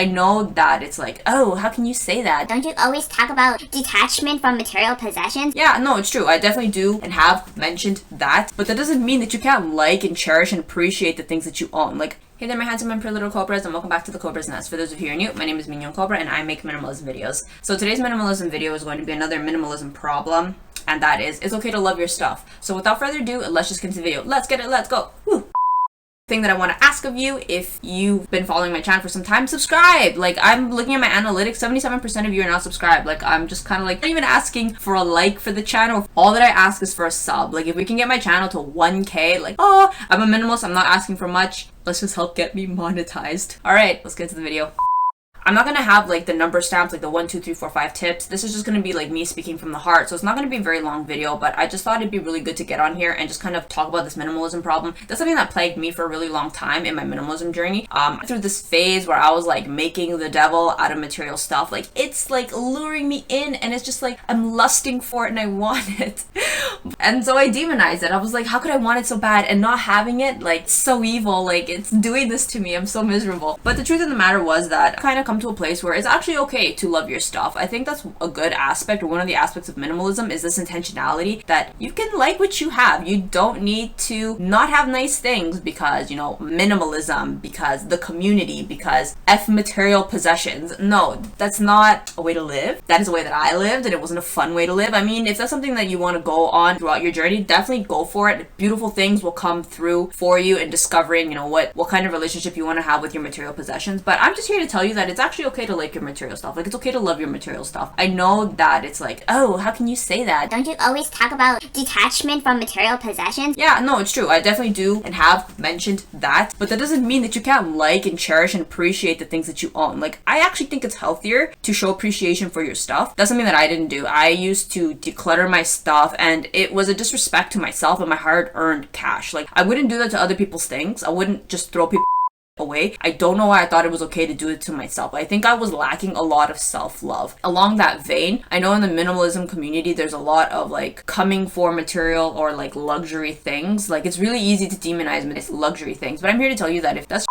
I know that it's like, oh, how can you say that? Don't you always talk about detachment from material possessions? Yeah, no, it's true. I definitely do and have mentioned that, but that doesn't mean that you can't like and cherish and appreciate the things that you own. Like, hey there, my handsome and pretty little Cobras, and welcome back to the Cobras nest. For those of you who are new, my name is Mignon Cobra and I make minimalism videos. So today's minimalism video is going to be another minimalism problem, and that is, it's okay to love your stuff. So without further ado, let's just get into the video. Let's get it, let's go. Woo! Thing that I want to ask of you, if you've been following my channel for some time, subscribe. Like, I'm looking at my analytics, 77% of you are not subscribed. Like, I'm just kind of like, not even asking for a like for the channel. All that I ask is for a sub. Like, if we can get my channel to 1K, like, oh, I'm a minimalist, I'm not asking for much. Let's just help get me monetized. All right, let's get to the video. I'm not gonna have like the number stamps, like the 1, 2, 3, 4, 5 tips. This is just gonna be like me speaking from the heart. So it's not gonna be a very long video, but I just thought it'd be really good to get on here and just kind of talk about this minimalism problem. That's something that plagued me for a really long time in my minimalism journey. Through this phase where I was like making the devil out of material stuff. Like, it's like luring me in and it's just like, I'm lusting for it and I want it. And so I demonized it. I was like, how could I want it so bad and not having it? Like, so evil, like it's doing this to me. I'm so miserable. But the truth of the matter was that I kind of come to a place where it's actually okay to love your stuff. I think that's a good aspect, or one of the aspects of minimalism is this intentionality that you can like what you have. You don't need to not have nice things because, you know, minimalism, because the community, because F material possessions. No, that's not a way to live. That is a way that I lived, and it wasn't a fun way to live. I mean, if that's something that you want to go on throughout your journey, definitely go for it. Beautiful things will come through for you in discovering, you know, what kind of relationship you want to have with your material possessions. But I'm just here to tell you that it's actually okay to like your material stuff. Like, it's okay to love your material stuff. I know that it's like, oh, how can you say that? Don't you always talk about detachment from material possessions? Yeah, no, it's true. I definitely do and have mentioned that, but that doesn't mean that you can't like and cherish and appreciate the things that you own. Like, I actually think it's healthier to show appreciation for your stuff. That's something that I didn't do. I used to declutter my stuff, and it was a disrespect to myself and my hard-earned cash. Like, I wouldn't do that to other people's things. I wouldn't just throw people away. I don't know why I thought it was okay to do it to myself. I think I was lacking a lot of self-love. Along that vein, I know in the minimalism community there's a lot of like coming for material or like luxury things. Like, it's really easy to demonize luxury things, but I'm here to tell you that if that's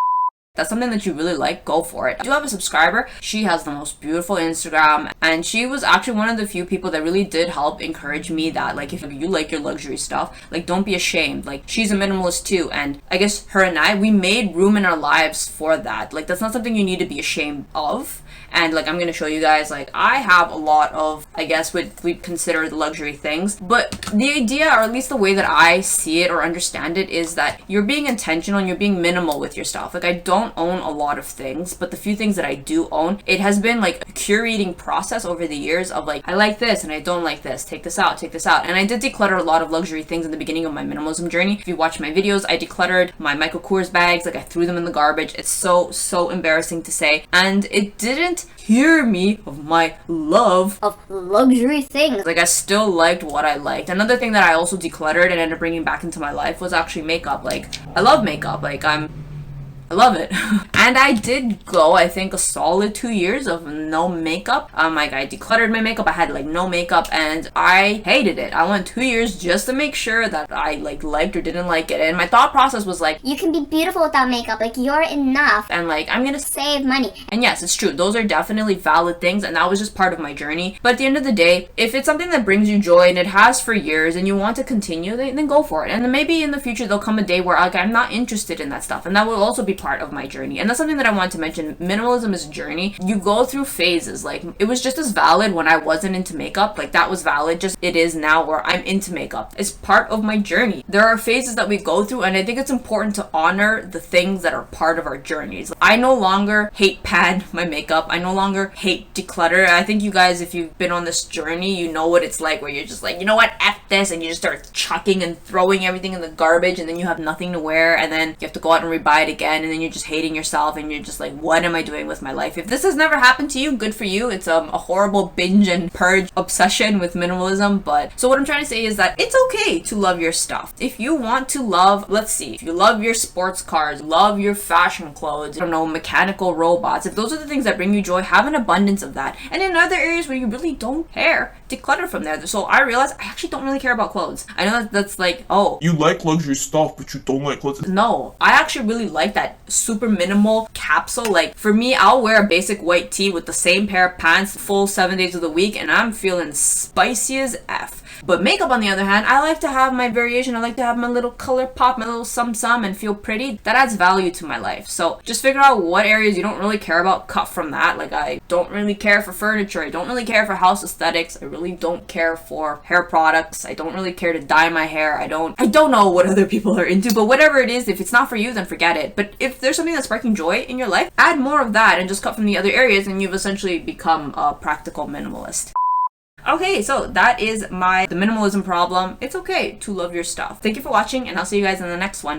something that you really like, go for it. I do have a subscriber. She has the most beautiful Instagram, and she was actually one of the few people that really did help encourage me that, like, if you like your luxury stuff, like, don't be ashamed. Like, she's a minimalist too, and I guess her and I, we made room in our lives for that. Like, that's not something you need to be ashamed of. And like, I'm gonna show you guys, like, I have a lot of, I guess what we consider the luxury things, but the idea, or at least the way that I see it or understand it, is that you're being intentional and you're being minimal with your stuff. Like, I don't own a lot of things, but the few things that I do own, it has been like a curating process over the years of like, I like this and I don't like this, take this out, take this out. And I did declutter a lot of luxury things in the beginning of my minimalism journey. If you watch my videos, I decluttered my Mignon Cobra's bags, like I threw them in the garbage. It's so embarrassing to say, and it didn't cure me of my love of luxury things. Like, I still liked what I liked. Another thing that I also decluttered and ended up bringing back into my life was actually makeup. Like, I love makeup. Like, I love it. And I did go, I think, a solid 2 years of no makeup. Like, I decluttered my makeup. I had like no makeup and I hated it. I went 2 years just to make sure that I like liked or didn't like it. And my thought process was like, you can be beautiful without makeup. Like, you're enough. And like, I'm gonna save money. And yes, it's true. Those are definitely valid things, and that was just part of my journey. But at the end of the day, if it's something that brings you joy and it has for years and you want to continue, then go for it. And then maybe in the future there'll come a day where like, I'm not interested in that stuff, and that will also be part of my journey. And that's something that I wanted to mention. Minimalism is a journey. You go through phases. Like, it was just as valid when I wasn't into makeup. Like, that was valid, just it is now where I'm into makeup. It's part of my journey. There are phases that we go through, and I think it's important to honor the things that are part of our journeys. I no longer hate pan my makeup. I no longer hate declutter. I think you guys, if you've been on this journey, you know what it's like, where you're just like, you know what, F this, and you just start chucking and throwing everything in the garbage, and then you have nothing to wear, and then you have to go out and rebuy it again, and then you're just hating yourself, and you're just like, what am I doing with my life? If this has never happened to you, good for you. It's a horrible binge and purge obsession with minimalism. But so what I'm trying to say is that it's okay to love your stuff. If you want to love, let's see, if you love your sports cars, love your fashion clothes, I don't know, mechanical robots, if those are the things that bring you joy, have an abundance of that. And in other areas where you really don't care, declutter from there. So I realized I actually don't really care about clothes. I know that's like, oh, you like luxury stuff, but you don't like clothes. No, I actually really like that super minimal capsule. Like for me, I'll wear a basic white tee with the same pair of pants full 7 days of the week and I'm feeling spicy as F. But makeup, on the other hand, I like to have my variation. I like to have my little color pop, my little some and feel pretty. That adds value to my life. So just figure out what areas you don't really care about, cut from that. Like I don't really care for furniture. I don't really care for house aesthetics. I really don't care for hair products. I don't really care to dye my hair. I don't know what other people are into, but whatever it is, if it's not for you, then forget it. But if there's something that's sparking joy in your life, add more of that and just cut from the other areas and you've essentially become a practical minimalist. Okay, so that is the minimalism problem. It's okay to love your stuff. Thank you for watching and I'll see you guys in the next one.